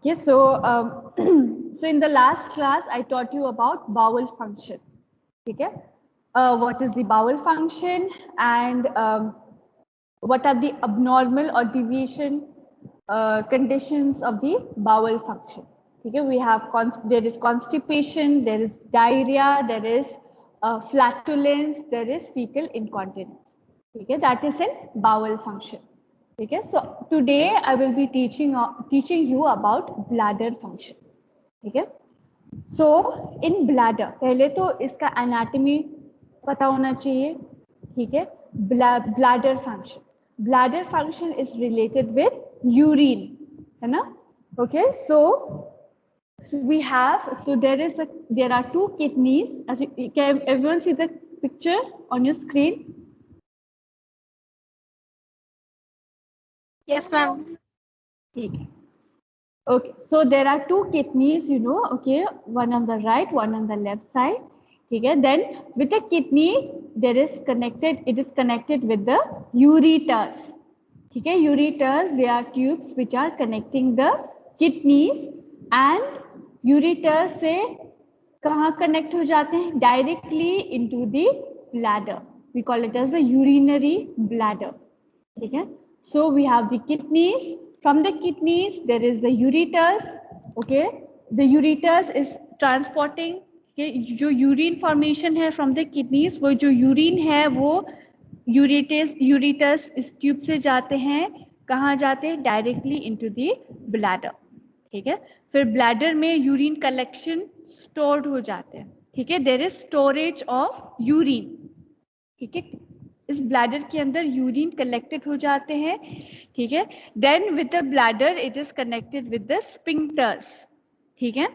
Okay, so so in the last class I taught you about bowel function. Okay, what is the bowel function and what are the abnormal or deviation conditions of the bowel function. Okay, we have there is constipation, there is diarrhea, there is flatulence, there is fecal incontinence. Okay, that is in bowel function. Okay, so today I will be teaching you about bladder function. Okay, so in bladder पहले तो इसका anatomy पता होना चाहिए. ठीक है, bladder function is related with urine, है ना? Okay, so we have, so there are two kidneys. As you can everyone see the picture on your screen? Yes, ma'am. Okay, so there are two kidneys, you know, okay, one on the right, one on the left side. Okay, then with the kidney, it is connected with the ureters. Okay, ureters, they are tubes which are connecting the kidneys, and ureters से कहाँ connect हो जाते हैं? Directly into the bladder. We call it as the urinary bladder. Okay, so we have the kidneys. From the kidneys there is the ureters. Okay, the ureters is transporting, okay, जो urine formation है from the kidneys, वो जो urine है वो ureters इस tube से जाते हैं, कहाँ जाते हैं? Directly into the bladder. ठीक है, फिर ब्लैडर में यूरिन कलेक्शन स्टोर्ड हो जाते हैं. ठीक है, there is storage of urine. ठीक है, इस ब्लैडर के अंदर यूरिन कलेक्टेड हो जाते हैं. ठीक है, then with the bladder it is connected with the sphincters. ठीक है,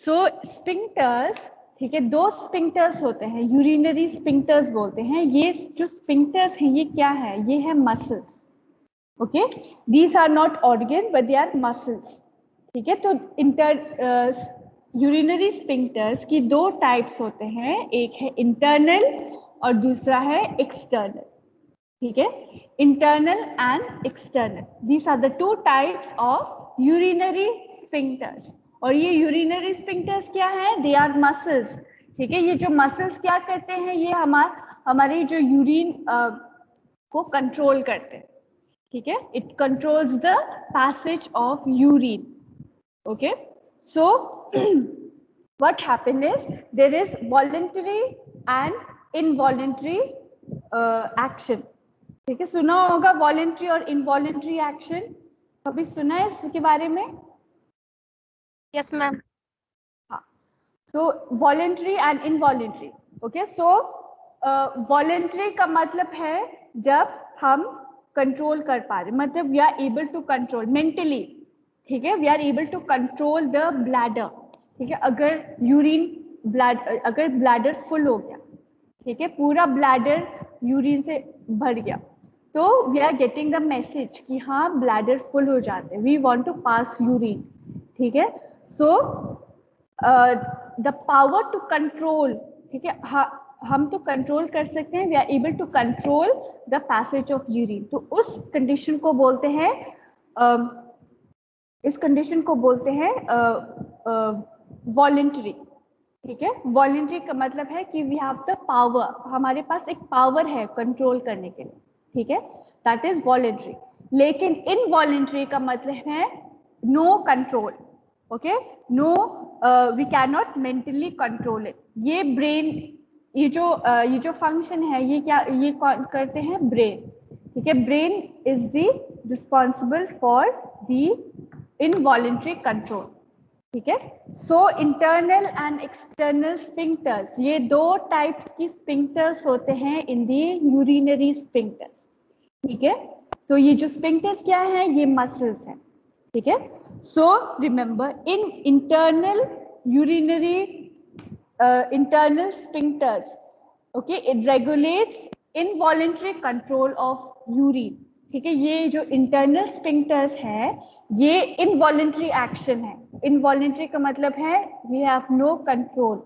सो स्पिंक्टर्स, ठीक है, दो स्पिंक्टर्स होते हैं, यूरिनरी स्पिंक्टर्स बोलते हैं. ये जो स्पिंक्टर्स हैं ये क्या है? ये है muscles. Okay, these are not organ but they are muscles. ठीक है, तो यूरिनरी स्पिंक्टर्स की दो टाइप्स होते हैं, एक है इंटरनल और दूसरा है एक्सटर्नल. ठीक है, internal and external, these are the two types of urinary sphincters. और ये यूरिनरी स्पिंक्टर्स क्या है? They are muscles. ठीक है, ये जो मसल्स क्या करते हैं? ये हमारी जो यूरिन को कंट्रोल करते हैं. ठीक है, it controls the passage of urine. Okay, so what happened is there is voluntary and involuntary action. ठीक है, सुना होगा voluntary और involuntary action, कभी सुना है इसके बारे में? Yes, ma'am. हाँ, तो voluntary and involuntary. Okay, so voluntary का मतलब है जब हम कंट्रोल कर पा रहे, मतलब we are able to control mentally. ठीक है, we are able to control the bladder. ठीक है, अगर ब्लैडर फुल हो गया, ठीक है, पूरा ब्लैडर यूरिन से भर गया, तो we are getting the message कि हाँ ब्लैडर फुल हो जाते हैं, we want to pass urine. ठीक है, so the power to control, ठीक है, हम तो कंट्रोल कर सकते हैं, we are able to control the passage of urine. तो उस कंडीशन को बोलते हैं इस कंडीशन को बोलते हैं वॉलंटरी. ठीक है, वॉलंटरी का मतलब है कि वी हैव द पावर, हमारे पास एक पावर है कंट्रोल करने के लिए. ठीक है, दैट इज वॉलंटरी. लेकिन इनवॉलंटरी का मतलब है no control. Okay, no, we can not mentally control it. ये ब्रेन, ये जो फंक्शन है ये क्या, ये करते हैं ब्रेन. ठीक है, brain is the responsible for the involuntary control. ठीक है, so internal and external sphincters, ये दो टाइप्स की स्पिंक्टर्स होते हैं इन दी यूरिनरी स्पिंक्टर्स. ठीक है, तो ये जो स्पिंक्टर्स क्या है? ये मसल्स हैं. ठीक है, so remember in internal urinary internal sphincters, okay, it regulates involuntary control of urine. ठीक है, ये जो internal sphincters है ये involuntary action है. involuntary का मतलब है we have no control.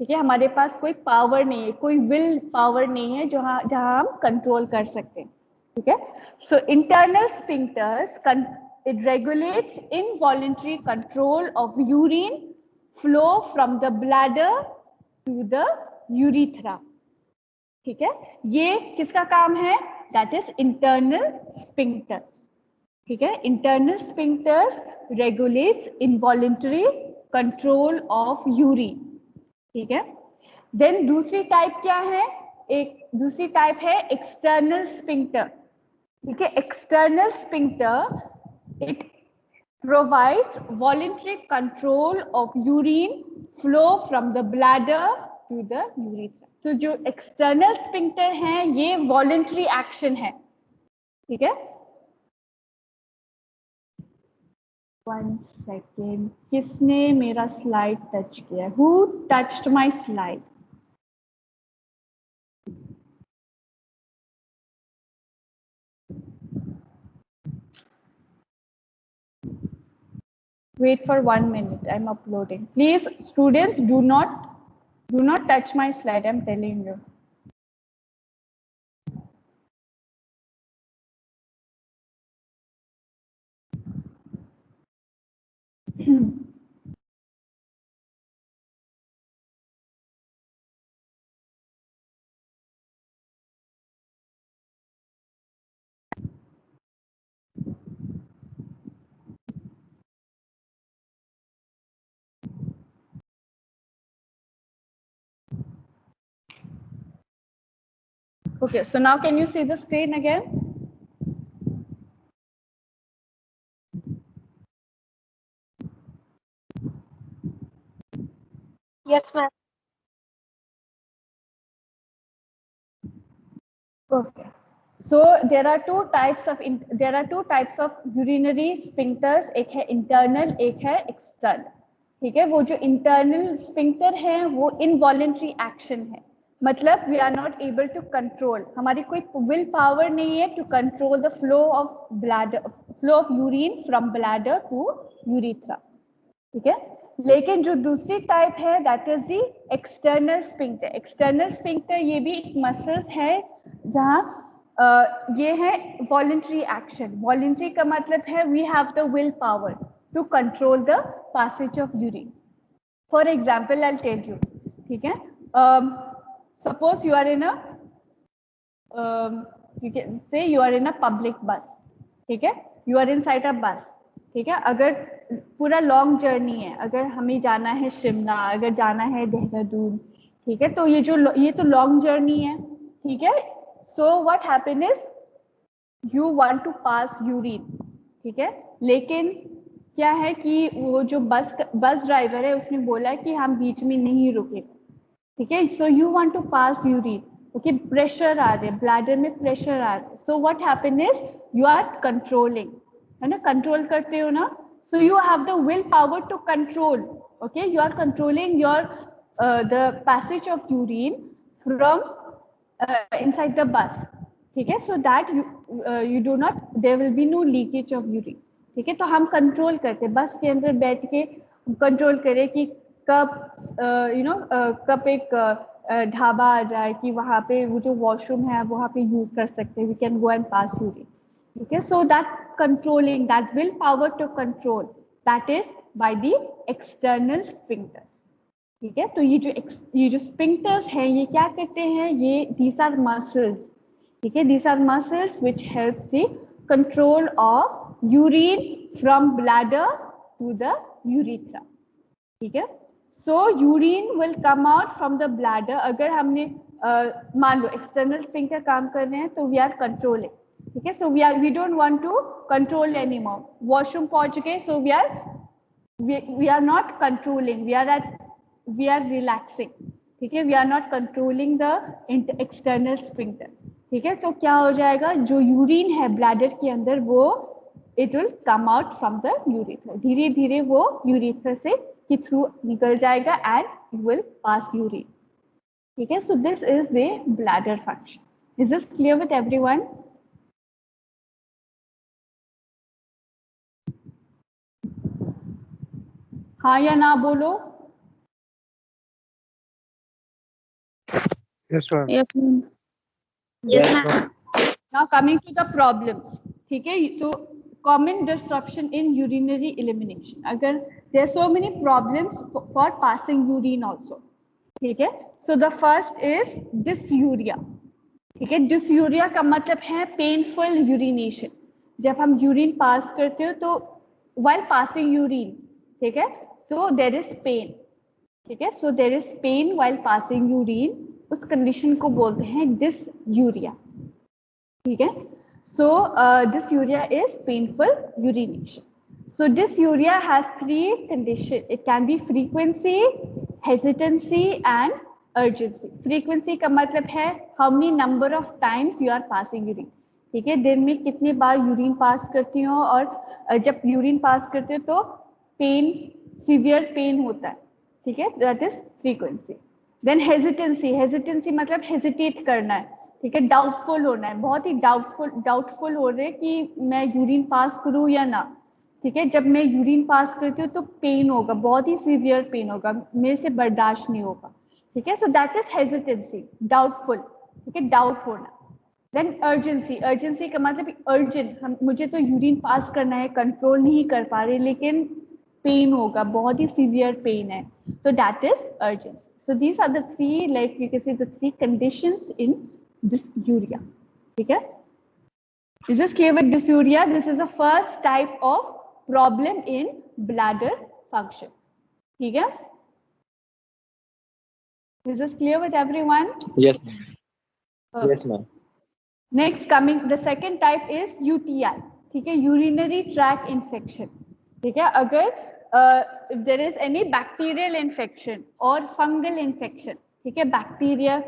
ठीक है, हमारे पास कोई पावर नहीं है, कोई विल पावर नहीं है जहाँ हम कंट्रोल कर सकते हैं. ठीक है, so internal sphincters it regulates involuntary control of urine flow from the bladder to the urethra. ठीक है, ये किसका काम है? That is internal sphincters. ठीक है, internal sphincters regulates involuntary control of urine. ठीक है, देन दूसरी टाइप क्या है? एक दूसरी टाइप है एक्सटर्नल स्पिंक्टर. ठीक है, external sphincter it provides voluntary control of urine flow from the bladder to the urethra. तो जो external sphincter है ये voluntary action है. ठीक है, 1 second, किसने मेरा स्लाइड टच किया? Who touched my slide? Wait for 1 minute. I'm uploading. Please, students, do not touch my slide. I'm telling you. Okay, so now can you see the screen again? Yes, ma'am. Okay. So there are two types of urinary sphincters. एक है internal, एक है external. ठीक है, वो जो internal sphincter है वो involuntary action है. मतलब we are not able to control. हमारी कोई will power नहीं है to control the flow of urine from bladder to urethra. ठीक है, लेकिन जो दूसरी टाइप है that is the external sphincter. External sphincter ये भी एक मसल्स है जहाँ ये है वॉलंटरी एक्शन. वॉलंटरी का मतलब है we have the will power to control the passage of urine. For example I tell you. ठीक है, suppose you are in a you can say you are in a public bus. ठीक है, you are inside a bus. ठीक है, अगर पूरा long journey है, अगर हमें जाना है शिमला, अगर जाना है देहरादून, ठीक है, तो ये तो लॉन्ग जर्नी है. ठीक है, so what happen is you want to pass urine. ठीक है, लेकिन क्या है कि वो जो बस ड्राइवर है उसने बोला कि हम बीच में नहीं रुकेंगे. ठीक है, so you want to pass urine. Okay, pressure आ रहे, ब्लैडर में प्रेशर आ रहे. So what happen is you are controlling, है ना, कंट्रोल करते हो ना. So you have the will power to control. Okay, you are controlling your the passage of urine from inside the bus. ठीक है, so that you do not, there will be no leakage of urine. ठीक है, तो हम control करते, बस के अंदर बैठ के कंट्रोल करें कि कब कब एक ढाबा आ जाए कि वहाँ पे वो जो वॉशरूम है वहाँ पे यूज कर सकते हैं. We can go and pass urine. ठीक है, so that controlling, that will power to control, that is by the external sphincters. ठीक है, तो ये जो स्पिंक्टर्स हैं ये क्या करते हैं? ये दीज आर मसल्स. ठीक है, these are muscles which helps the control of urine from bladder to the urethra. ठीक है, so urine will come out from the bladder. अगर हमने मान लो एक्सटर्नल स्पिंक्टर काम कर रहे हैं तो वी आर कंट्रोलिंग. ठीक है, so we don't want to control anymore. Washroom पहुंच गए, so we are not controlling, we are relaxing. ठीक है, we are not controlling the external sphincter. ठीक है, तो क्या हो जाएगा, जो यूरिन है ब्लैडर के अंदर वो it will come out from the urethra. धीरे धीरे वो यूरिथ्रा से के थ्रू निकल जाएगा and you will pass urine. ठीक है, so this is the bladder function. Is this clear with everyone? हाँ या ना बोलो. Yes, ma'am. Yes, ma'am. Yes, ma'am. Now coming to the problems. ठीक है, तो common disruption in urinary elimination. अगर there are so many problems for passing urine also. ठीक है, so the first is dysuria. ठीक है, डिसयूरिया का मतलब है पेनफुल यूरिनेशन. जब हम यूरिन पास करते हो तो while passing urine, ठीक है, तो there is pain. ठीक है, so there is pain while passing urine. उस कंडीशन को बोलते हैं डिसयूरिया. ठीक है, so dysuria is painful urination. So dysuria has three conditions. It can be frequency, hesitancy and urgency. Frequency का मतलब है how many number of times you are passing urine. ठीक है, दिन में कितनी बार यूरिन पास करती हो, और जब यूरिन पास करते हो तो पेन, सीवियर पेन होता है. ठीक है, that is frequency. Then hesitancy. Hesitancy मतलब हेजिटेट करना है. ठीक है, डाउटफुल होना है, बहुत ही डाउटफुल हो रहे कि मैं यूरिन पास करूं या ना. ठीक है, जब मैं यूरिन पास करती हूँ तो पेन होगा, बहुत ही सीवियर पेन होगा, मेरे से बर्दाश्त नहीं होगा. ठीक है, so that is hesitancy, doubtful. ठीक है, डाउट होना. Then urgency. अर्जेंसी का मतलब अर्जेंट, मुझे तो यूरिन पास करना है, कंट्रोल नहीं कर पा रहे, लेकिन पेन होगा, बहुत ही सीवियर पेन है, तो that is urgency. So these are the three, like you can see the three conditions in dysuria. ठीक है, is this clear with dysuria? This is the first type of problem in bladder function. ठीक है, is this clear with everyone? Yes ma'am. Okay. Yes ma'am. Next coming, the second type is UTI. ठीक है, urinary tract infection. ठीक है, अगर if there is any bacterial infection or fungal infection, ठीक है, bacteria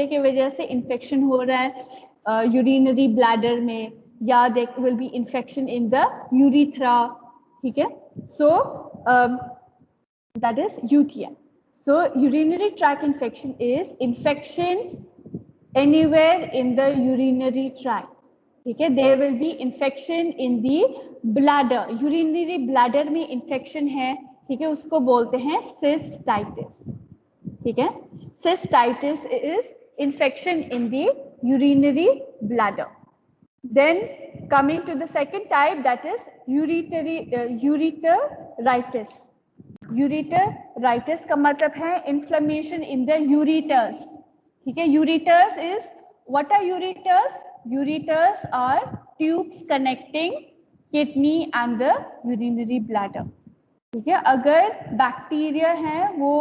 की वजह से इन्फेक्शन हो रहा है यूरिनरी ब्लैडर में, या there will be infection in the urethra. ठीक है, so that is UTI. So urinary tract infection is infection anywhere in the urinary tract. ठीक है, there will be infection in the bladder. Urinary bladder में infection है. ठीक है, उसको बोलते हैं सिस्टाइटिस. ठीक है, cystitis is infection in the urinary bladder. Then coming to the second type, that is ureteritis. Ureteritis का मतलब है inflammation in the ureters. ठीक है, ureters is, what are ureters? Ureters are tubes connecting kidney and the urinary bladder. ठीक है, अगर bacteria है वो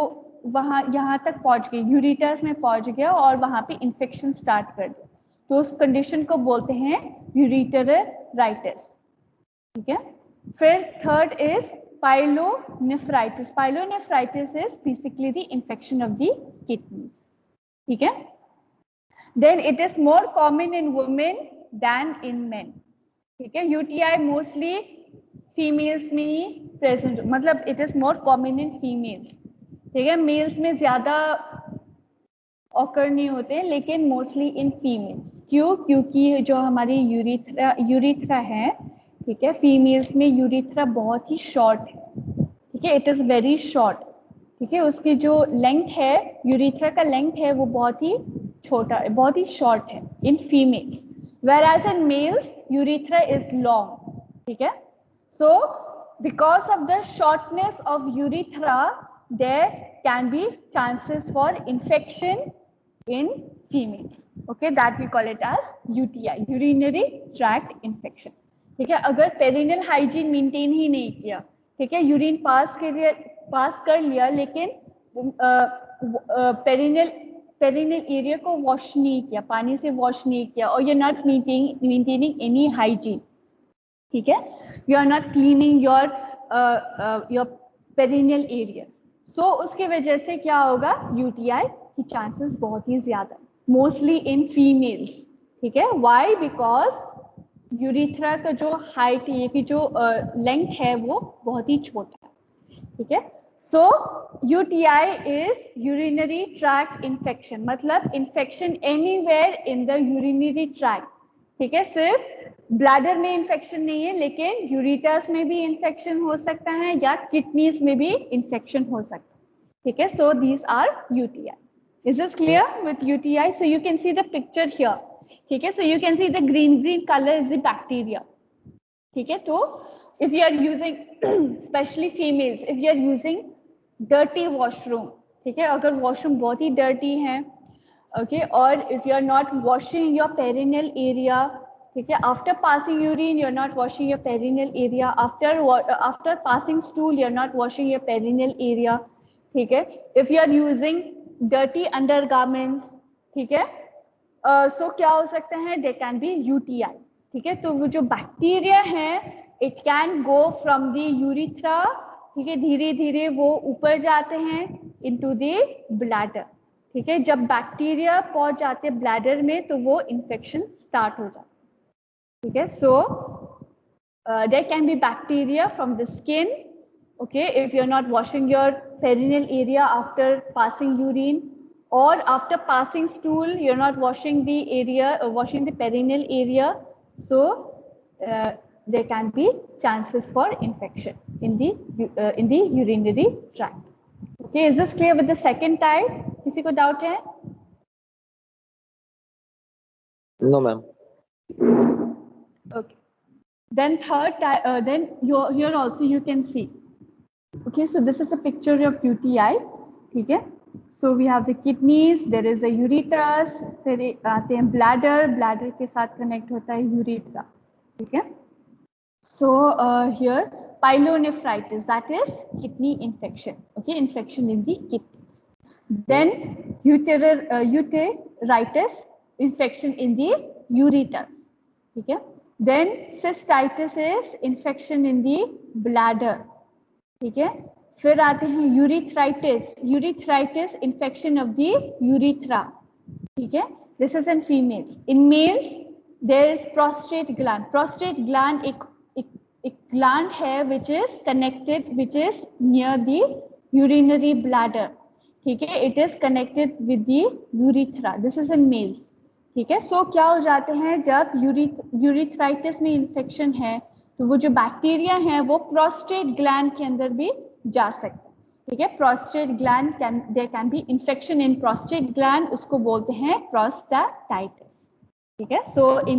वहां यहाँ तक पहुंच गई, यूरिटर्स में पहुंच गया और वहां पे इन्फेक्शन स्टार्ट कर दिया, तो उस कंडीशन को बोलते हैं यूरेटेराइटिस. ठीक है, फिर third is pyelonephritis. Pyelonephritis is basically the infection of the kidneys. ठीक है, then it is more common in women than in men. ठीक है, यूटीआई मोस्टली फीमेल्स में ही प्रेजेंट, मतलब it is more common in females. ठीक है, mails में ज्यादा ऑकर नहीं होते, लेकिन मोस्टली इन फीमेल्स. क्यों? क्योंकि जो हमारी यूरिथ्रा है, ठीक है, फीमेल्स में यूरिथ्रा बहुत ही शॉर्ट है. ठीक है, इट इज वेरी शॉर्ट. ठीक है, उसकी जो लेंथ है, यूरिथ्रा का लेंथ है, वो बहुत ही छोटा है, बहुत ही शॉर्ट है in females, whereas in males urethra is long. ठीक है, so because of the shortness of urethra there can be chances for infection in females. Okay, that we call it as UTI, urinary tract infection. ठीक है, अगर perennial hygiene maintain ही नहीं किया, ठीक है, urine pass कर लिया, लेकिन पेरिनियल एरिया को वॉश नहीं किया, पानी से वॉश नहीं किया, और you are not maintaining any hygiene. ठीक है, you are not cleaning your perineal areas, so उसके वजह से क्या होगा, यूटीआई की चांसेस बहुत ही ज्यादा, मोस्टली इन फीमेल्स. ठीक है, व्हाई? बिकॉज यूरिथ्रा का जो हाइट है, कि जो लेंथ है, वो बहुत ही छोटा है. ठीक है, so UTI is urinary tract infection, मतलब infection anywhere in the urinary tract. ठीक है, सिर्फ ब्लैडर में इन्फेक्शन नहीं है, लेकिन यूरिटर्स में भी इन्फेक्शन हो सकता है, या किडनीज में भी इन्फेक्शन हो सकता है. ठीक है, so these are UTI. Is this clear with UTI? So you can see the picture here. ठीक है, so you can see the green colour is the bacteria. ठीक है, तो if you are using specially females, if you are using dirty washroom, ठीक है, अगर washroom बहुत ही डर्टी है, ओके, और if you are not washing your perineal area, ठीक है, after passing urine you are not washing your perineal area, after passing stool you are not washing your perineal area, ठीक है, if you are using dirty undergarments, ठीक है, सो क्या हो सकते हैं, दे कैन बी यूटीआई, ठीक है, तो वो जो बैक्टीरिया है it can go from the urethra, ठीक है, धीरे धीरे वो ऊपर जाते हैं इनटू द ब्लैडर, ठीक है, जब बैक्टीरिया पहुंच जाते हैं ब्लैडर में तो वो इन्फेक्शन स्टार्ट हो जाता है, ठीक है, so there can be bacteria from the skin, okay, if you're not washing your perineal area after passing urine, or after passing stool you're not washing the area, washing the perineal area, so there can be chances for infection in the urinary tract. Okay, is this clear with the second type? किसी को doubt है? No, ma'am. Okay, then third type, then here also you can see. Okay, so this is a picture of UTI, ठीक है, so we have the kidneys, there is a ureterus, फिर आते हैं bladder के साथ connect होता है urethra, ठीक है, so here pyelonephritis, that is kidney infection, okay, infection in the kidneys, then uteritis, infection in the ureters, ठीक है, then cystitis is infection in the bladder, ठीक है, फिर आते हैं urethritis, infection of the urethra, ठीक है, this is in females. In males there is prostate gland एक ग्लैंड है which is connected, which is near the urinary bladder, ठीक है, it is connected with the urethra, this is in males, ठीक है, सो क्या हो जाते हैं जब यूरिथ्राइटिस में इन्फेक्शन है तो वो जो बैक्टीरिया है वो प्रोस्टेट ग्लैंड के अंदर भी जा सकते हैं, ठीक है, prostate gland there can be infection in prostate gland, उसको बोलते हैं प्रोस्टाटाइटिस, ठीक है, so in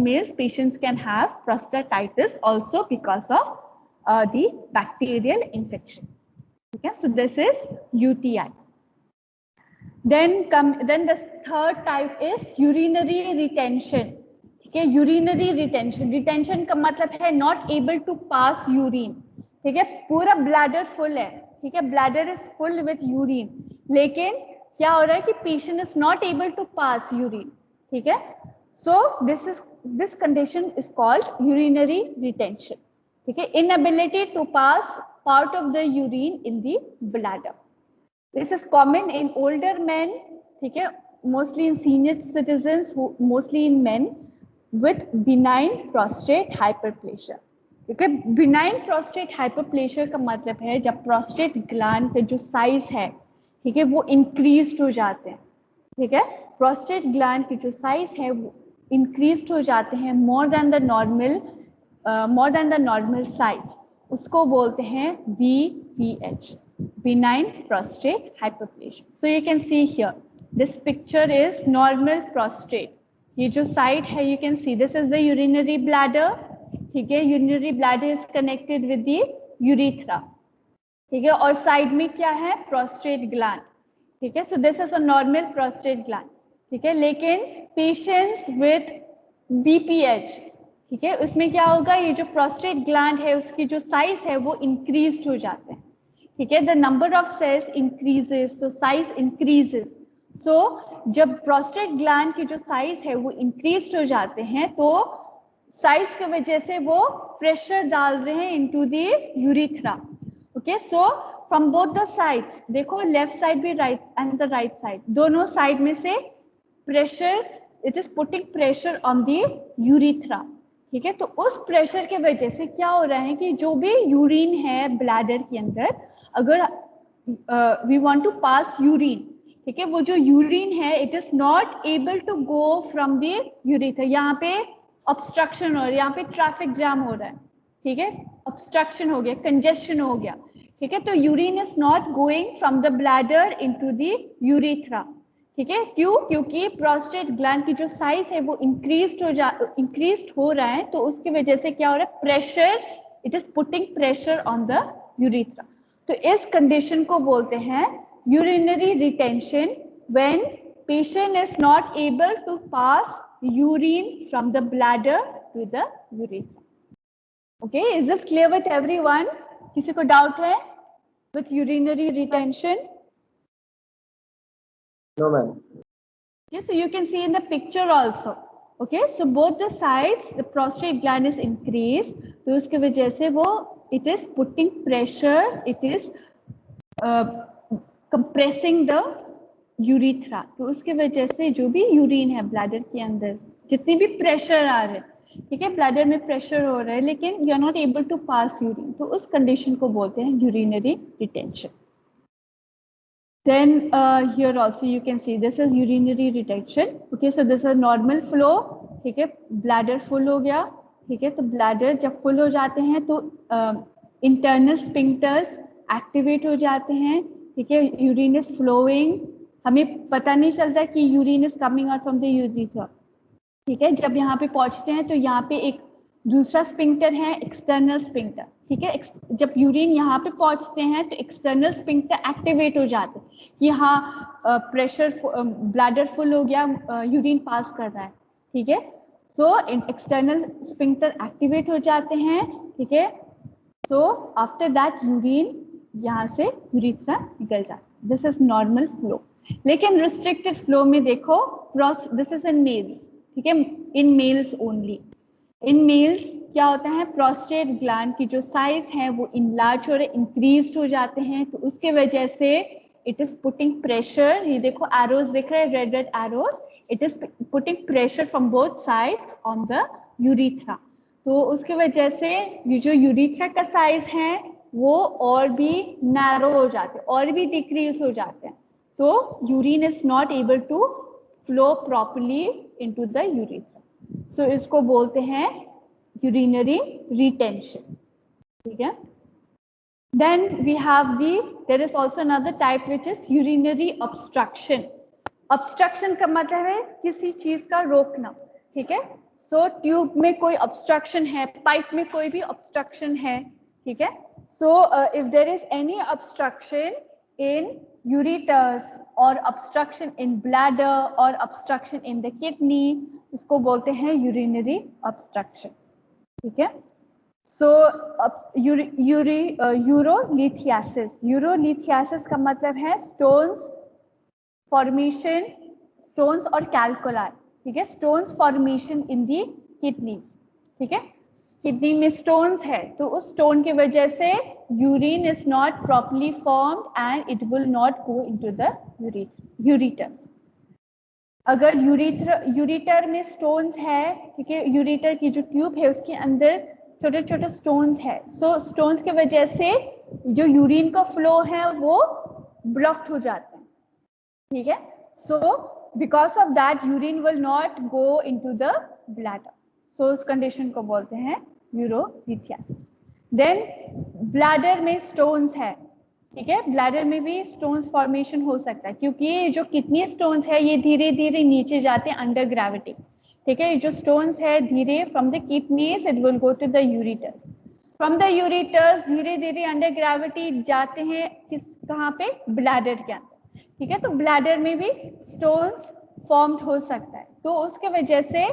males patients can have prostatitis also because of the bacterial infection, ठीक है, so this is UTI. then the third type is urinary retention, ठीक है, urinary retention का मतलब है not able to pass urine, ठीक है, पूरा ब्लैडर फुल है, ठीक है, bladder is full with urine, लेकिन क्या हो रहा है कि patient is not able to pass urine, ठीक है, so this condition is called urinary retention, ठीक है, inability to pass part of the urine in the bladder. This is common in older man, ठीक है, mostly in senior citizens, mostly in man with benign prostate hyperplasia, ठीक है, benign prostate hyperplasia का मतलब है जब prostate gland के जो साइज है, ठीक है, वो इंक्रीज हो जाते हैं, ठीक है, prostate gland की जो साइज है वो इंक्रीज हो जाते हैं more than the normal size, उसको बोलते हैं BPH, benign prostate hyperplasia. So you can see here this picture is normal prostate, ये जो साइड है you can see this is the urinary bladder, ठीक है, urinary bladder is connected with the urethra, ठीक है, और साइड में क्या है, प्रोस्टेट ग्लैंड, ठीक है, so this is a normal prostate gland, ठीक है, लेकिन पेशेंट्स विद बीपीएच, ठीक है, उसमें क्या होगा, ये जो प्रोस्टेट ग्लैंड है उसकी जो साइज है वो इंक्रीज हो जाते हैं, ठीक है, the number of cells increases, so size increases, so जब प्रोस्टेट ग्लैंड की जो साइज है वो इंक्रीज हो जाते हैं तो साइज की वजह से वो प्रेशर डाल रहे हैं into the urethra, okay, so from both the sides, देखो लेफ्ट साइड भी right and the right side, दोनों साइड में से pressure, it is putting pressure on the urethra, ठीक है, तो उस प्रेशर के वजह से क्या हो रहा है कि जो भी यूरिन है ब्लैडर के अंदर, अगर we want to pass urine, ठीक है, वो जो यूरिन है it is not able to go from the urethra, यहाँ पे ऑब्स्ट्रक्शन हो रहा है, यहाँ पे ट्रैफिक जाम हो रहा है, ठीक है, ऑब्स्ट्रक्शन हो गया, कंजेशन हो गया, ठीक है, तो urine is not going from the bladder into the urethra, ठीक है, क्यों? क्योंकि प्रोस्टेट ग्लैंड की जो साइज है वो इंक्रीज हो रहा है, तो उसकी वजह से क्या हो रहा है, pressure, it is putting pressure on the urethra. तो इस कंडीशन को बोलते हैं urinary retention, when patient is not able to pass urine from the bladder to the urethra. Okay, is this clear with everyone? किसी को डाउट है with urinary retention? No, ma'am. Okay, so you can see in the picture also. Okay, so both the sides, the prostate gland is increased. तो उसके वजह से वो it is putting pressure, it is compressing the urethra. तो उसके वजह से जो भी यूरिन है ब्लैडर के अंदर, जितनी भी प्रेशर आ रहे हैं, ठीक है, ब्लैडर में प्रेशर हो रहा है लेकिन you are not able to pass urine, तो उस कंडीशन को बोलते हैं urinary retention. Then here also you can see this is urinary retention. Okay, so this is normal flow. ठीक है, ब्लैडर फुल हो गया. ठीक है, तो ब्लैडर जब फुल हो जाते हैं तो इंटरनल स्फिंक्टर्स एक्टिवेट हो जाते हैं. ठीक है, यूरिन इज फ्लोइंग, हमें पता नहीं चलता कि urine is coming out from the urethra. ठीक है, जब यहाँ पे पहुंचते हैं तो यहाँ पे एक दूसरा स्फिंक्टर है, एक्सटर्नल स्फिंक्टर. ठीक है, जब यूरिन यहाँ पे पहुंचते हैं तो एक्सटर्नल स्फिंक्टर एक्टिवेट हो जाते हैं कि हाँ प्रेशर, ब्लैडर फुल हो गया, यूरिन पास कर रहा है. ठीक है, सो एक्सटर्नल स्फिंक्टर एक्टिवेट हो जाते हैं. ठीक है, सो आफ्टर दैट यूरिन यहाँ से यूरिथ्रा निकल जाता है. This is normal flow. लेकिन रिस्ट्रिक्टेड फ्लो में देखो, दिस इज इन मेल्स. ठीक है, in males only. In males क्या होता है, प्रोस्टेट ग्लैंड की जो साइज है वो इनलार्ज हो रहे, इंक्रीज हो जाते हैं, तो उसके वजह से इट इज पुटिंग प्रेशर. ये देखो एरोज दिख रहे हैं, red red arrows. It is putting pressure from both sides on the urethra. तो उसके वजह से ये जो यूरिथ्रा का साइज है वो और भी नैरो हो जाते हैं, और भी डिक्रीज हो जाते हैं. तो urine is not able to flow properly into the urethra. So इसको बोलते हैं यूरिनरी रिटेंशन. ठीक है, then we have there is also another type which is urinary obstruction. Obstruction का मतलब है किसी चीज का रोकना. ठीक है, सो ट्यूब में कोई ऑब्स्ट्रक्शन है, पाइप में कोई भी ऑब्स्ट्रक्शन है. ठीक है, so if there is any obstruction in ureters or obstruction in bladder or obstruction in the kidney, इसको बोलते हैं urinary obstruction. ठीक है, so urolithiasis. urolithiasis का मतलब है stones formation, stones और calculi. ठीक है, stones formation in the kidneys. ठीक है, किडनी में स्टोन्स है तो उस स्टोन की वजह से urine is not properly formed and it will not go into the ureters. अगर यूरिटर में स्टोन्स है, ठीक है, यूरिटर की जो ट्यूब है उसके अंदर छोटे छोटे स्टोन्स है, सो स्टोन्स की वजह से जो यूरिन का फ्लो है वो ब्लॉक्ड हो जाता है. ठीक है, so because of that urine will not go into the bladder. So उस कंडीशन को बोलते हैं यूरोलिथियासिस. देन ब्लैडर में स्टोन्स है. ठीक है, ब्लैडर में भी स्टोन्स फॉर्मेशन हो सकता है क्योंकि जो किडनी स्टोन्स है ये धीरे धीरे नीचे जाते हैं अंडर ग्रेविटी. ठीक है, जो स्टोन्स है धीरे from the kidneys it will go to the ureters. From the ureters धीरे धीरे अंडर ग्रेविटी जाते हैं कहाँ पे, ब्लैडर के अंदर. ठीक है, तो ब्लैडर में भी स्टोन्स फॉर्म्ड हो सकता है, तो उसके वजह से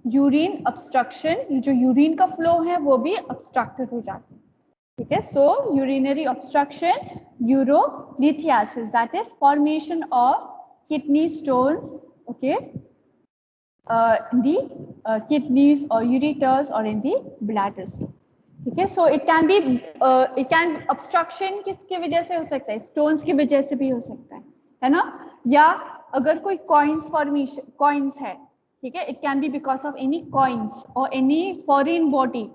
यूरिन ऑब्स्ट्रक्शन, जो यूरिन का फ्लो है वो भी ऑब्स्ट्रक्टेड हो जाता है. ठीक है, so urinary obstruction, urolithiasis, that is formation of kidney stones. Okay, in the kidneys or ureters or in the bladder stone. ठीक है, सो इट कैन ऑब्स्ट्रक्शन किसकी वजह से हो सकता है, स्टोन्स की वजह से भी हो सकता है ना. या अगर कोई कॉइन्स फॉर्मेशन, कॉइन्स है, ठीक है, it can be because of any coins और एनी फॉरेन बॉडी,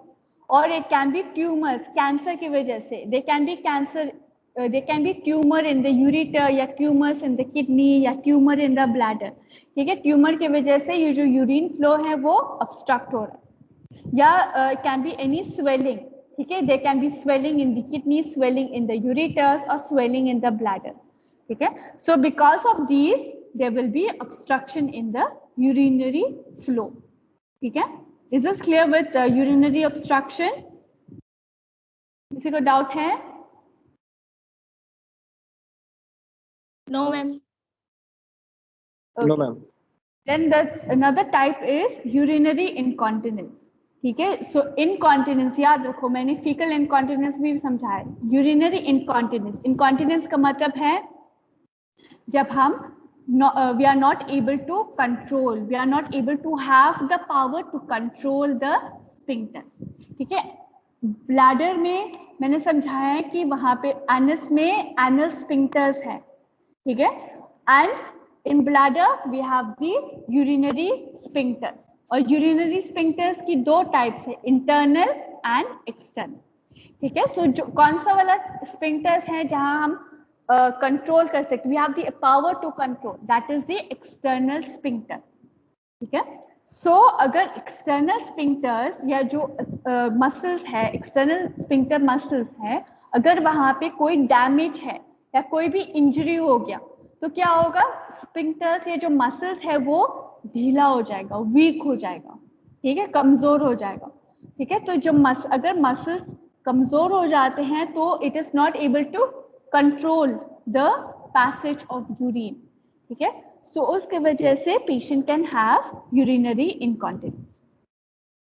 और it can be tumours, cancer की वजह से. They can be cancer, they can be tumour in the ureter या ट्यूमर्स इन द किडनी या ट्यूमर इन द ब्लैडर. ठीक है, tumour की वजह से ये जो यूरिन फ्लो है वो ऑब्स्ट्रक्ट हो रहा है. या कैन बी एनी स्वेलिंग. ठीक है, they can be swelling in the kidney, swelling in the ureters और स्वेलिंग इन द ब्लैडर. ठीक है, so because of these there will be obstruction in the urinary flow. ठीक है? Is this clear with urinary obstruction? किसी को doubt है? No, ma'am. No, ma'am. Then another type is urinary incontinence. ठीक है? So incontinence याद रखो, मैंने fecal incontinence भी समझाया. Urinary incontinence. Incontinence का मतलब है जब हम we are not able to control, we are not able to have the power to control the sphincters. ठीक है? ब्लैडर में मैंने समझाया है कि वहां पे एनस में एनल स्फिंक्टर्स है. ठीक है? And in bladder we have the urinary sphincters. और यूरिनरी स्फिंक्टर्स की दो टाइप्स है, इंटरनल एंड एक्सटर्नल. ठीक है? सो जो कौन सा वाला स्फिंक्टर्स है जहां हम कंट्रोल कर सकते, we have the power to control, that is the external sphincter. ठीक है? सो अगर एक्सटर्नल स्फिंक्टर्स या जो मसल्स है, एक्सटर्नल स्फिंक्टर मसल्स है, अगर वहां पे कोई डैमेज है या कोई भी इंजरी हो गया तो क्या होगा, स्फिंक्टर्स या जो मसल्स है वो ढीला हो जाएगा, वीक हो जाएगा. ठीक है? कमजोर हो जाएगा. ठीक है? तो जो अगर मसल्स कमजोर हो जाते हैं तो it is not able to control the passage of urine. ठीक है? सो उसके वजह से patient can have urinary incontinence.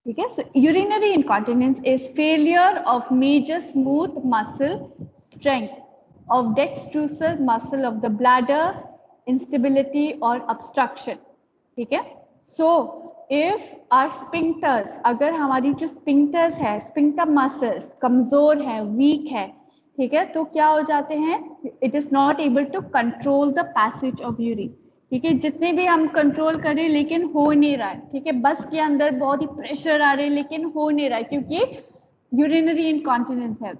ठीक है? So urinary incontinence is failure of major smooth muscle strength of dextrosal muscle of the bladder, instability or obstruction. ठीक है? So if our sphincters, अगर हमारी जो sphincters है, sphincter muscles कमजोर है, weak है, ठीक है, तो क्या हो जाते हैं, it is not able to control the passage of urine. ठीक है? जितने भी हम कंट्रोल करें लेकिन हो नहीं रहा है. ठीक है? बस के अंदर बहुत ही प्रेशर आ रहे लेकिन हो नहीं रहा है क्योंकि यूरिनरी इनकॉन्टिनेंस है.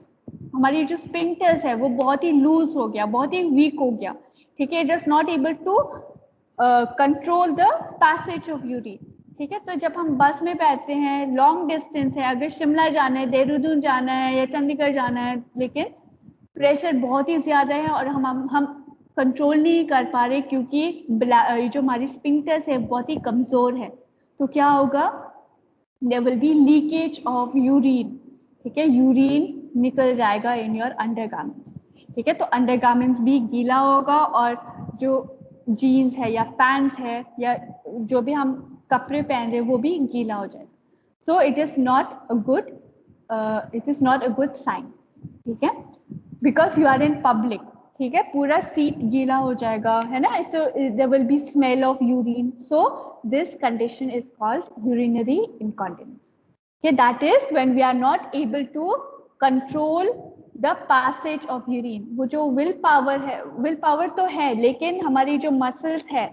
हमारी जो स्फिंक्टर्स है वो बहुत ही लूज हो गया, बहुत ही वीक हो गया. ठीक है? It is not able to control the passage of urine. ठीक है? तो जब हम बस में बैठते हैं, लॉन्ग डिस्टेंस है, अगर शिमला जाना है, देहरादून जाना है या चंडीगढ़ जाना है, लेकिन प्रेशर बहुत ही ज्यादा है और हम कंट्रोल नहीं कर पा रहे क्योंकि जो हमारी स्फिंक्टर्स है बहुत ही कमजोर है, तो क्या होगा, there will be leakage of urine. ठीक है? यूरिन निकल जाएगा इन योर अंडरगारमेंट्स. ठीक है? तो अंडरगारमेंट्स भी गीला होगा और जो जीन्स है या पैंट्स है या जो भी हम कपड़े पहन रहे हैं वो भी गीला हो जाएगा. So it is not a good sign. ठीक है? Because you are in public. ठीक है? पूरा सीट गीला हो जाएगा, है ना? So there will be smell of urine. So this condition is called urinary incontinence. That is when we are not able to control the passage of urine. वो जो विल पावर है, विल पावर तो है लेकिन हमारी जो muscles है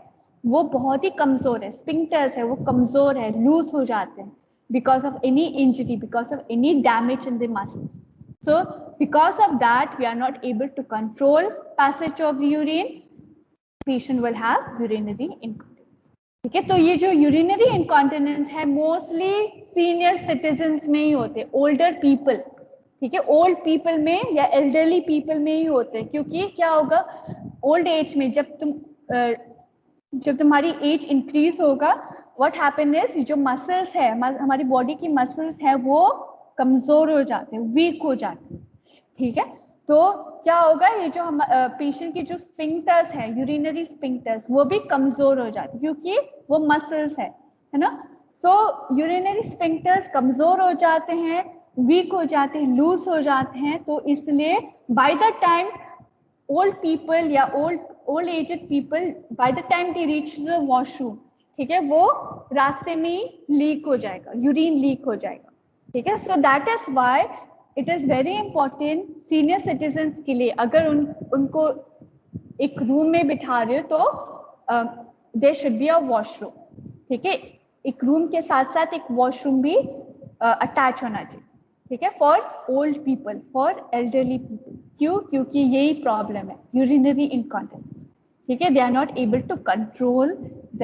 वो बहुत ही कमजोर है, स्फिंक्टर्स है वो कमजोर है, लूज हो जाते हैं because of any injury, because of any damage in the muscles. So because of that we are not able to control passage of the urine. Patient will have urinary incontinence. ठीक है? तो ये जो urinary incontinence है mostly senior citizens में ही होते, older people. ठीक है? ओल्ड पीपल में या एल्डरली पीपल में ही होते हैं क्योंकि क्या होगा, ओल्ड एज में जब तुम्हारी एज इंक्रीज होगा, व्हाट हैपन इज, जो मसल्स है, हमारी बॉडी की मसल्स है वो कमजोर हो जाते हैं, वीक हो जाते हैं. ठीक है? तो क्या होगा, ये जो हम पेशेंट की जो स्फिंक्टर्स है, यूरिनरी स्फिंक्टर्स, वो भी कमजोर हो जाते हैं क्योंकि वो मसल्स है ना? सो यूरिनरी स्फिंक्टर्स कमजोर हो जाते हैं, वीक हो जाते हैं, लूज हो जाते हैं. तो इसलिए by the time old people या old aged people, by the time they reach the washroom, ठीक है, वो रास्ते में ही लीक हो जाएगा, यूरिन लीक हो जाएगा. ठीक है? So that is why it is very important senior citizens के लिए, अगर उनको एक रूम में बिठा रहे हो तो there should be a washroom. ठीक है? एक रूम के साथ साथ एक वॉशरूम भी अटैच होना चाहिए. ठीक है? For old people, for elderly people. क्यों? क्योंकि यही प्रॉब्लम है, यूरिनरी इनकॉन्टिनेंस. ठीक है? They are not able to control the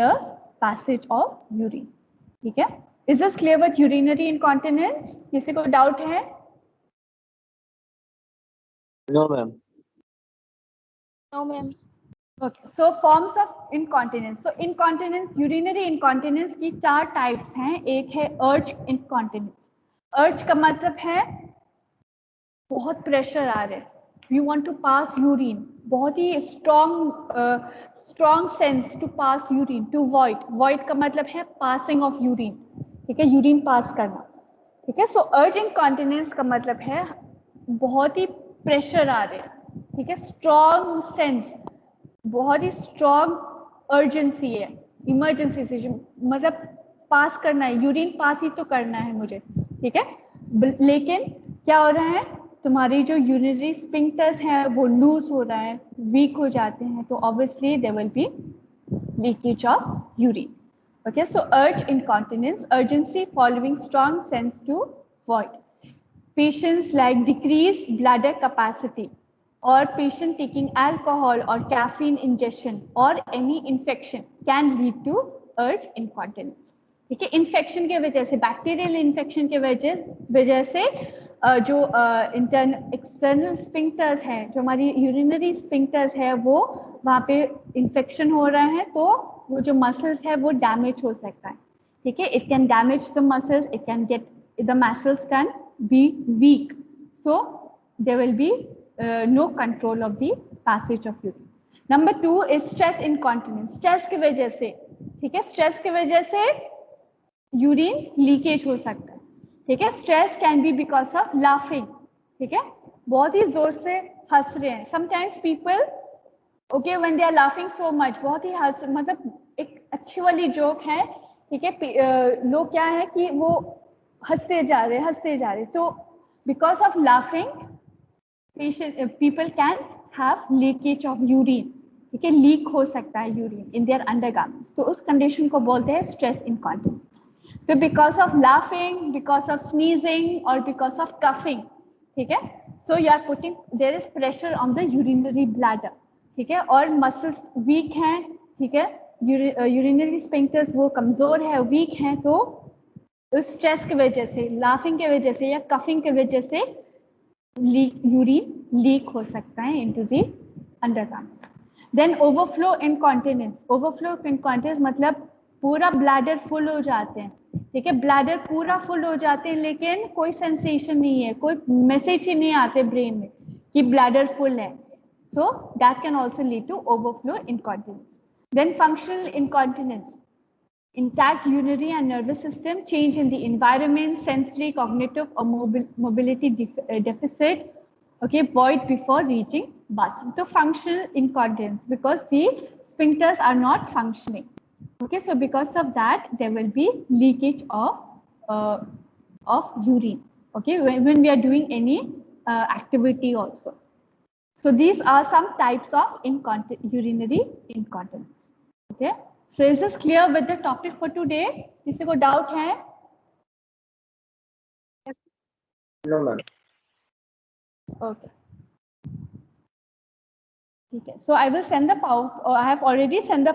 passage of urine. ठीक है? Is this clear with urinary incontinence? किसी को डाउट है? No, ma'am. No, ma'am. Okay, so forms of incontinence. So incontinence, urinary incontinence की 4 types हैं. एक है अर्ज इनकॉन्टिनेंस. अर्ज का मतलब है बहुत प्रेशर आ रहा है, you want to pass urine, बहुत ही strong sense to pass urine. To void, void का मतलब है पासिंग ऑफ यूरिन. ठीक है, यूरिन पास करना. ठीक है, सो अर्ज इनकॉन्टिनेंस का मतलब है बहुत ही प्रेशर आ रहा है. ठीक है, स्ट्रॉन्ग सेंस, बहुत ही स्ट्रॉन्ग अर्जेंसी है, इमरजेंसी से, मतलब पास करना है, यूरिन पास ही तो करना है मुझे. ठीक है, लेकिन क्या हो रहा है, तुम्हारी जो यूरिनरी स्फिंक्टर्स हैं वो लूज हो रहा है, वीक हो जाते हैं, तो obviously there will be leakage of urine. Okay, so urge incontinence, urgency following strong sense to void. Patients like decreased bladder capacity, or patient taking alcohol or caffeine ingestion or any infection can lead to urge incontinence. ठीक है, infection के वजह से, bacterial infection के वजह से जो external sphincters हैं, जो हमारी यूरिनरी स्फिंक्टर्स है, वो वहाँ पे इन्फेक्शन हो रहा है, तो वो जो मसल्स है वो डैमेज हो सकता है. ठीक है, it can damage the muscles, it can get, the muscles can be weak, so there will be no control of the passage of urine. Number 2 is stress incontinence. Stress की वजह से, ठीक है, स्ट्रेस की वजह से यूरिन लीकेज हो सकता है. ठीक है, stress can be because of laughing. ठीक है, बहुत ही जोर से हंस रहे हैं. Sometimes people, okay, when they are laughing so much, बहुत ही हंस, मतलब एक अच्छी वाली जोक है. ठीक है, लोग क्या है कि वो हंसते जा रहे, तो because of laughing people can have leakage of urine. ठीक है, लीक हो सकता है यूरिन इन देयर अंडरगार्मेंट्स, तो उस कंडीशन को बोलते हैं स्ट्रेस इनकॉन्टिनेंस. तो because of laughing, because of sneezing और बिकॉज ऑफ कफिंग, ठीक है, so you are putting, there is pressure on the urinary bladder. ठीक है, और मसल्स वीक हैं. ठीक है, यूरिनरी स्फिंक्टर्स वो कमजोर है, वीक हैं, तो उस स्ट्रेस की वजह से, लाफिंग की वजह से या कफिंग की वजह से यूरिन लीक हो सकता है into the undergarments. Then overflow incontinence. Overflow incontinence मतलब पूरा ब्लैडर फुल हो जाते हैं. ठीक है, ब्लैडर पूरा फुल हो जाते हैं, लेकिन कोई सेंसेशन नहीं है, कोई मैसेज ही नहीं आते ब्रेन में कि ब्लैडर फुल है, so that can also lead to overflow incontinence. Then functional incontinence, intact urinary and nervous system, change in the environment, sensory, cognitive or mobility deficit, okay, void before reaching bathroom. So functional incontinence, because the sphincters are not functioning. Okay, so because of that there will be leakage of urine. Okay, when we are doing any activity also. So these are some types of urinary incontinence. Okay, so is this clear with the topic for today? किसी को doubt है? No, ma'am. Okay. ठीक है, so I will send the I have already sent the